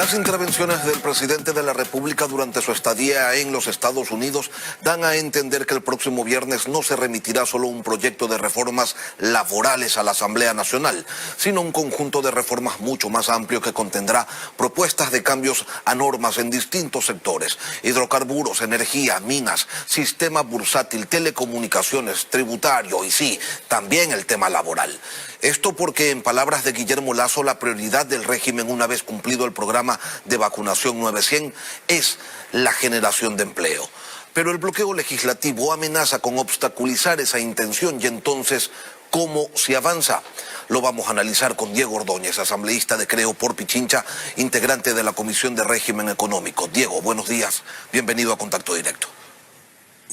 Las intervenciones del presidente de la República durante su estadía en los Estados Unidos dan a entender que el próximo viernes no se remitirá solo un proyecto de reformas laborales a la Asamblea Nacional, sino un conjunto de reformas mucho más amplio que contendrá propuestas de cambios a normas en distintos sectores: hidrocarburos, energía, minas, sistema bursátil, telecomunicaciones, tributario y sí, también el tema laboral. Esto porque, en palabras de Guillermo Lasso, la prioridad del régimen, una vez cumplido el programa de vacunación 900, es la generación de empleo. Pero el bloqueo legislativo amenaza con obstaculizar esa intención y entonces, ¿cómo se avanza? Lo vamos a analizar con Diego Ordóñez, asambleísta de Creo por Pichincha, integrante de la Comisión de Régimen Económico. Diego, buenos días, bienvenido a Contacto Directo.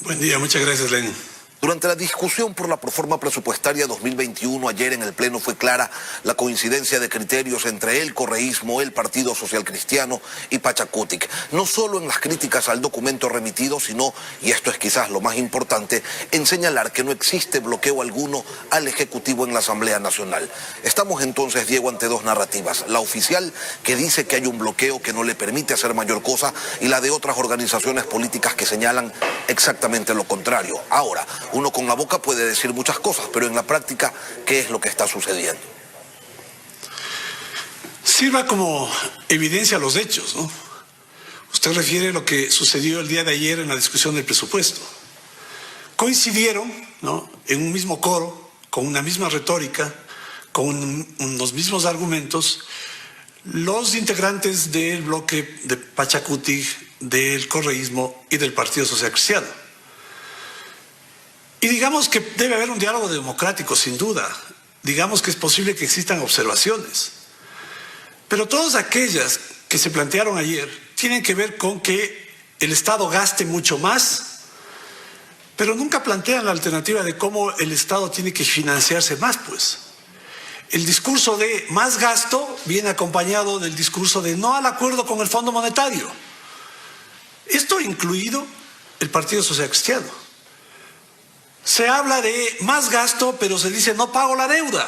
Buen día, muchas gracias, Lenin. Durante la discusión por la proforma presupuestaria 2021, ayer en el Pleno fue clara la coincidencia de criterios entre el correísmo, el Partido Social Cristiano y Pachacutic. No solo en las críticas al documento remitido, sino, y esto es quizás lo más importante, en señalar que no existe bloqueo alguno al Ejecutivo en la Asamblea Nacional. Estamos entonces, Diego, ante dos narrativas: la oficial, que dice que hay un bloqueo que no le permite hacer mayor cosa, y la de otras organizaciones políticas que señalan exactamente lo contrario. Ahora, uno con la boca puede decir muchas cosas, pero en la práctica, ¿qué es lo que está sucediendo? Sirva como evidencia los hechos, ¿no? Usted refiere a lo que sucedió el día de ayer en la discusión del presupuesto. Coincidieron, ¿no?, en un mismo coro, con una misma retórica, con los mismos argumentos, los integrantes del bloque de Pachacutic, del correísmo y del Partido Social Cristiano. Y digamos que debe haber un diálogo democrático, sin duda. Digamos que es posible que existan observaciones. Pero todas aquellas que se plantearon ayer tienen que ver con que el Estado gaste mucho más, pero nunca plantean la alternativa de cómo el Estado tiene que financiarse más, pues. El discurso de más gasto viene acompañado del discurso de no al acuerdo con el Fondo Monetario. Esto incluido el Partido Social Cristiano. Se habla de más gasto, pero se dice no pago la deuda.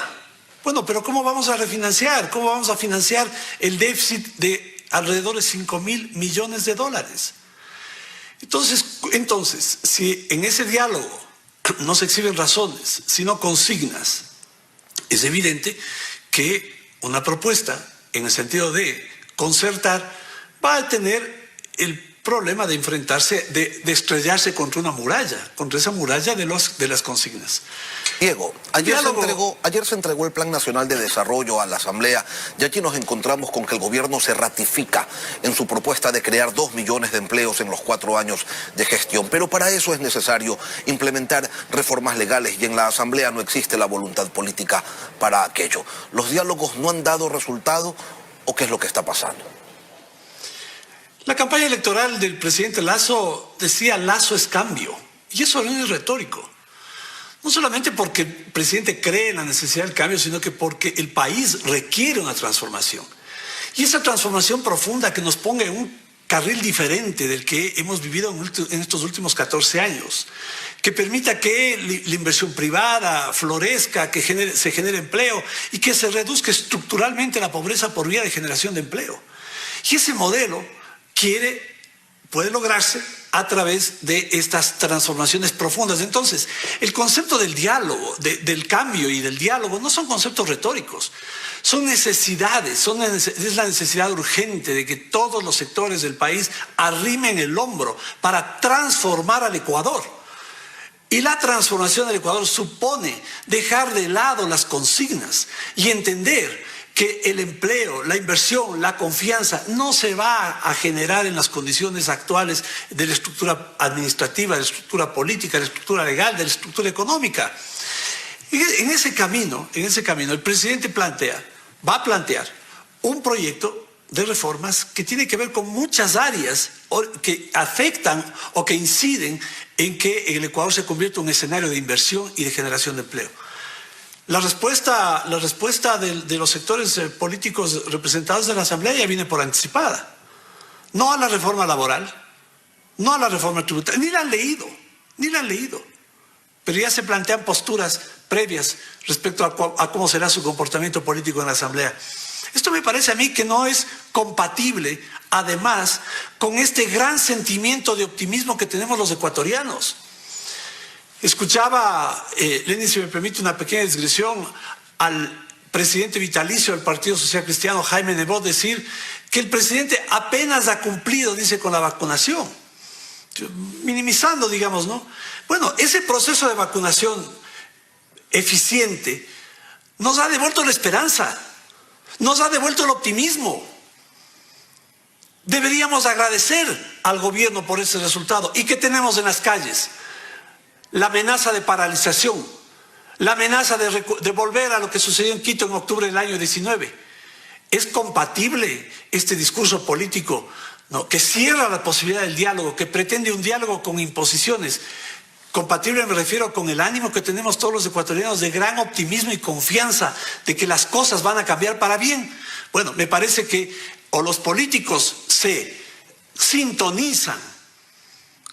Bueno, pero ¿cómo vamos a refinanciar? ¿Cómo vamos a financiar el déficit de alrededor de 5.000 millones de dólares? Entonces, si en ese diálogo no se exhiben razones, sino consignas, es evidente que una propuesta en el sentido de concertar va a tener el problema de enfrentarse, de estrellarse contra una muralla, contra esa muralla de las consignas. Diego, ayer se entregó el Plan Nacional de Desarrollo a la Asamblea y aquí nos encontramos con que el gobierno se ratifica en su propuesta de crear 2 millones de empleos en los 4 años de gestión. Pero para eso es necesario implementar reformas legales y en la Asamblea no existe la voluntad política para aquello. ¿Los diálogos no han dado resultado o qué es lo que está pasando? La campaña electoral del presidente Lasso decía Lasso es cambio, y eso no es retórico. No solamente porque el presidente cree en la necesidad del cambio, sino que porque el país requiere una transformación. Y esa transformación profunda que nos ponga en un carril diferente del que hemos vivido en estos últimos 14 años, que permita que la inversión privada florezca, que se genere empleo y que se reduzca estructuralmente la pobreza por vía de generación de empleo. Y ese modelo puede lograrse a través de estas transformaciones profundas. Entonces, el concepto del diálogo, del cambio y del diálogo no son conceptos retóricos, son necesidades, es la necesidad urgente de que todos los sectores del país arrimen el hombro para transformar al Ecuador. Y la transformación del Ecuador supone dejar de lado las consignas y entender que el empleo, la inversión, la confianza no se va a generar en las condiciones actuales de la estructura administrativa, de la estructura política, de la estructura legal, de la estructura económica. Y en ese camino, el presidente va a plantear un proyecto de reformas que tiene que ver con muchas áreas que afectan o que inciden en que el Ecuador se convierta en un escenario de inversión y de generación de empleo. La respuesta de los sectores políticos representados en la Asamblea ya viene por anticipada. No a la reforma laboral, no a la reforma tributaria, ni la han leído. Pero ya se plantean posturas previas respecto a cómo será su comportamiento político en la Asamblea. Esto me parece a mí que no es compatible, además, con este gran sentimiento de optimismo que tenemos los ecuatorianos. Escuchaba, Lenin, si me permite una pequeña digresión, al presidente vitalicio del Partido Social Cristiano, Jaime Nebot, decir que el presidente apenas ha cumplido, dice, con la vacunación, minimizando, digamos, ¿no? Bueno, ese proceso de vacunación eficiente nos ha devuelto la esperanza, nos ha devuelto el optimismo. Deberíamos agradecer al gobierno por ese resultado. ¿Y qué tenemos en las calles? La amenaza de paralización, la amenaza de volver a lo que sucedió en Quito en octubre del año 19. ¿Es compatible este discurso político, ¿no?, que cierra la posibilidad del diálogo, que pretende un diálogo con imposiciones? Compatible me refiero con el ánimo que tenemos todos los ecuatorianos de gran optimismo y confianza de que las cosas van a cambiar para bien. Bueno, me parece que o los políticos se sintonizan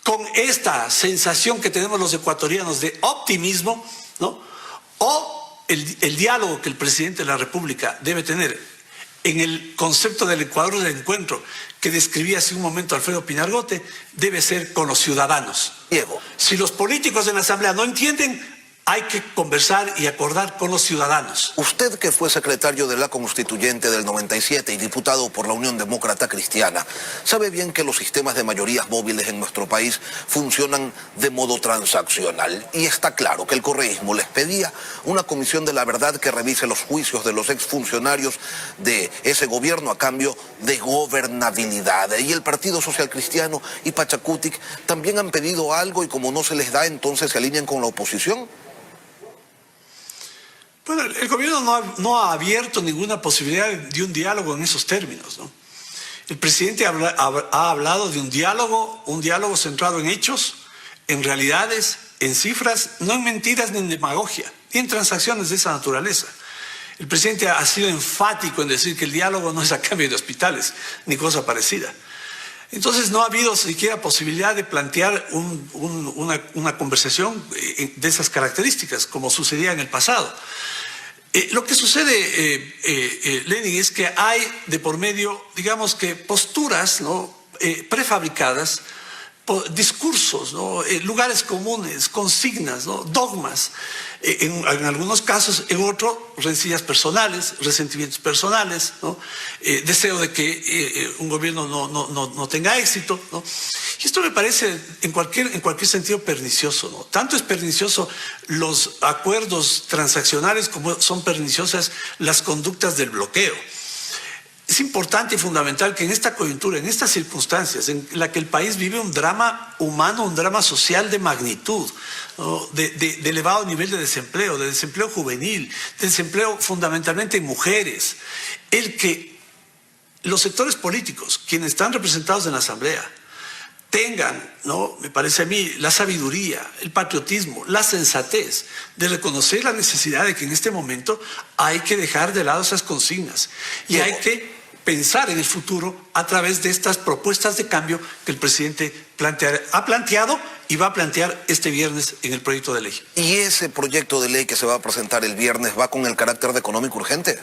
con esta sensación que tenemos los ecuatorianos de optimismo, ¿no?, o el diálogo que el presidente de la República debe tener en el concepto del Ecuador del encuentro que describía hace un momento Alfredo Pinargote, debe ser con los ciudadanos. Diego. Si los políticos en la Asamblea no entienden, hay que conversar y acordar con los ciudadanos. Usted, que fue secretario de la Constituyente del 97 y diputado por la Unión Demócrata Cristiana, sabe bien que los sistemas de mayorías móviles en nuestro país funcionan de modo transaccional. Y está claro que el correísmo les pedía una comisión de la verdad que revise los juicios de los exfuncionarios de ese gobierno a cambio de gobernabilidad. Y el Partido Social Cristiano y Pachacutic también han pedido algo, y como no se les da, entonces se alinean con la oposición. Bueno, el gobierno no ha abierto ninguna posibilidad de un diálogo en esos términos, ¿no? El presidente ha hablado de un diálogo centrado en hechos, en realidades, en cifras, no en mentiras ni en demagogia, ni en transacciones de esa naturaleza. El presidente ha sido enfático en decir que el diálogo no es a cambio de hospitales, ni cosa parecida. Entonces no ha habido siquiera posibilidad de plantear una conversación de esas características, como sucedía en el pasado. Lo que sucede, Lenin, es que hay de por medio, digamos que posturas, ¿no?, prefabricadas, discursos, ¿no?, lugares comunes, consignas, ¿no?, dogmas, en algunos casos, en otros, rencillas personales, resentimientos personales, ¿no?, deseo de que un gobierno no tenga éxito, ¿no? Y esto me parece en cualquier sentido pernicioso, ¿no? Tanto es pernicioso los acuerdos transaccionales como son perniciosas las conductas del bloqueo. Es importante y fundamental que en esta coyuntura, en estas circunstancias en la que el país vive un drama humano, un drama social de magnitud, ¿no?, de elevado nivel de desempleo juvenil, de desempleo fundamentalmente en mujeres, el que los sectores políticos, quienes están representados en la Asamblea, tengan, ¿no?, me parece a mí, la sabiduría, el patriotismo, la sensatez de reconocer la necesidad de que en este momento hay que dejar de lado esas consignas y hay que pensar en el futuro a través de estas propuestas de cambio que el presidente ha planteado y va a plantear este viernes en el proyecto de ley. ¿Y ese proyecto de ley que se va a presentar el viernes va con el carácter de económico urgente?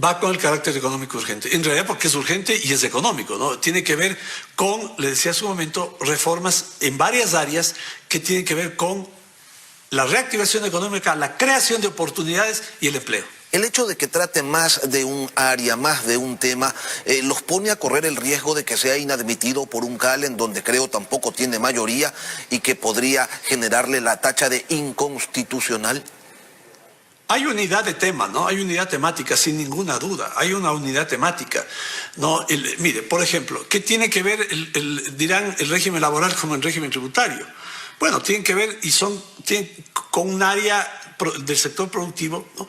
Va con el carácter económico urgente. En realidad porque es urgente y es económico, ¿no? Tiene que ver con, le decía hace un momento, reformas en varias áreas que tienen que ver con la reactivación económica, la creación de oportunidades y el empleo. El hecho de que trate más de un área, más de un tema, los pone a correr el riesgo de que sea inadmitido por un CAL en donde creo tampoco tiene mayoría y que podría generarle la tacha de inconstitucional. Hay unidad de tema, ¿no? Hay unidad temática, sin ninguna duda. Hay una unidad temática, ¿no? Mire, por ejemplo, ¿qué tiene que ver, dirán, el régimen laboral como el régimen tributario? Bueno, tienen que ver con un área del sector productivo, ¿no?,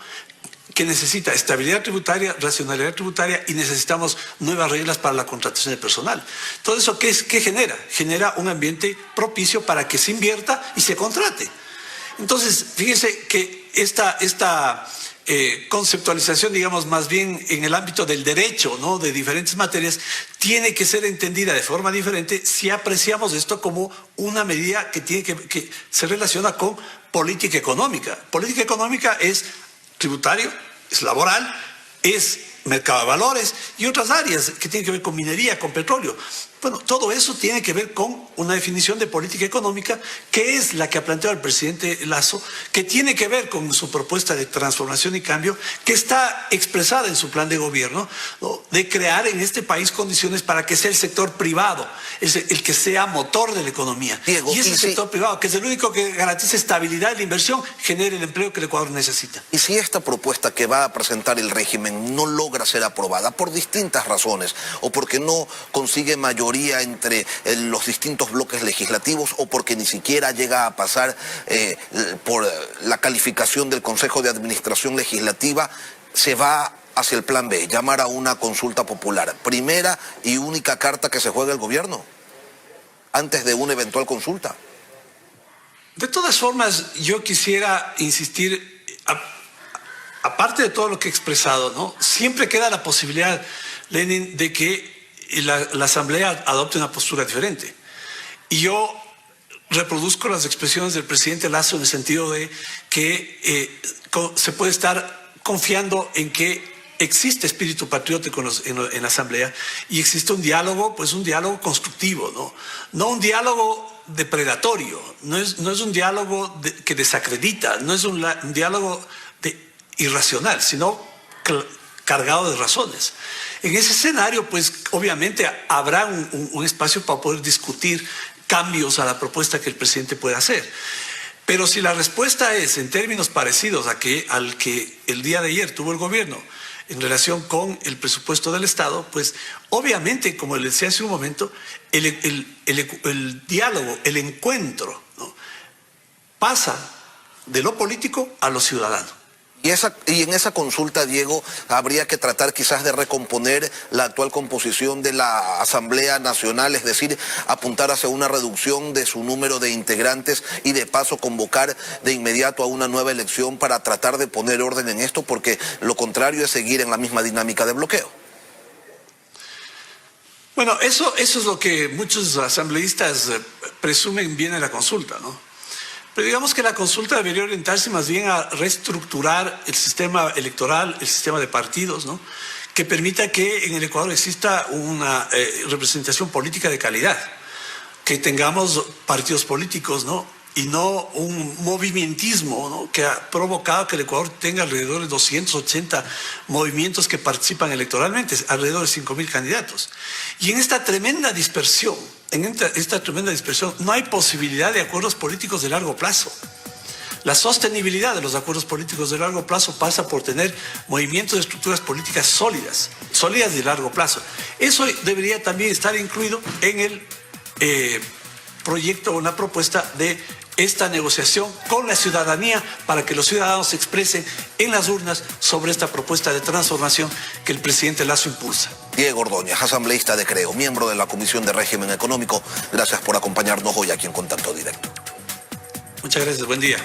que necesita estabilidad tributaria, racionalidad tributaria, y necesitamos nuevas reglas para la contratación de personal. Todo eso, ¿qué genera? Genera un ambiente propicio para que se invierta y se contrate. Entonces, fíjense que esta conceptualización, digamos, más bien en el ámbito del derecho, ¿no?, de diferentes materias, tiene que ser entendida de forma diferente si apreciamos esto como una medida que se relaciona con política económica. Política económica es tributario, es laboral, es mercado de valores y otras áreas que tienen que ver con minería, con petróleo. Bueno, todo eso tiene que ver con una definición de política económica que es la que ha planteado el presidente Lasso, que tiene que ver con su propuesta de transformación y cambio, que está expresada en su plan de gobierno, ¿no?, de crear en este país condiciones para que sea el sector privado el que sea motor de la economía. Diego, y ese sector privado, que es el único que garantiza estabilidad de la inversión, genere el empleo que el Ecuador necesita. Y si esta propuesta que va a presentar el régimen no logra ser aprobada por distintas razones, o porque no consigue mayoría entre los distintos bloques legislativos, o porque ni siquiera llega a pasar por la calificación del Consejo de Administración Legislativa, se va hacia el plan B, llamar a una consulta popular. Primera y única carta que se juega el gobierno antes de una eventual consulta. De todas formas, yo quisiera insistir, aparte de todo lo que he expresado, ¿no?, siempre queda la posibilidad, Lenin, de que la Asamblea adopte una postura diferente. Y yo reproduzco las expresiones del presidente Lasso en el sentido de que se puede estar confiando en que existe espíritu patriótico en la Asamblea y existe un diálogo, pues un diálogo constructivo, ¿no? No un diálogo depredatorio, no es un diálogo que desacredita, no es un diálogo irracional, sino cargado de razones. En ese escenario, pues obviamente habrá un espacio para poder discutir cambios a la propuesta que el presidente pueda hacer. Pero si la respuesta es en términos parecidos al que el día de ayer tuvo el gobierno en relación con el presupuesto del Estado, pues obviamente, como le decía hace un momento, el diálogo, el encuentro, ¿no?, pasa de lo político a lo ciudadano. Y en esa consulta, Diego, habría que tratar quizás de recomponer la actual composición de la Asamblea Nacional, es decir, apuntar hacia una reducción de su número de integrantes y de paso convocar de inmediato a una nueva elección para tratar de poner orden en esto, porque lo contrario es seguir en la misma dinámica de bloqueo. Bueno, eso es lo que muchos asambleístas presumen viene de la consulta, ¿no? Pero digamos que la consulta debería orientarse más bien a reestructurar el sistema electoral, el sistema de partidos, ¿no?, que permita que en el Ecuador exista una representación política de calidad, que tengamos partidos políticos, ¿no?, y no un movimentismo, ¿no?, que ha provocado que el Ecuador tenga alrededor de 280 movimientos que participan electoralmente, alrededor de 5.000 candidatos. Y en esta tremenda dispersión, no hay posibilidad de acuerdos políticos de largo plazo. La sostenibilidad de los acuerdos políticos de largo plazo pasa por tener movimientos de estructuras políticas sólidas de largo plazo. Eso debería también estar incluido en el proyecto o una propuesta de esta negociación con la ciudadanía para que los ciudadanos se expresen en las urnas sobre esta propuesta de transformación que el presidente Lasso impulsa. Diego Ordóñez, asambleísta de Creo, miembro de la Comisión de Régimen Económico, gracias por acompañarnos hoy aquí en Contacto Directo. Muchas gracias, buen día.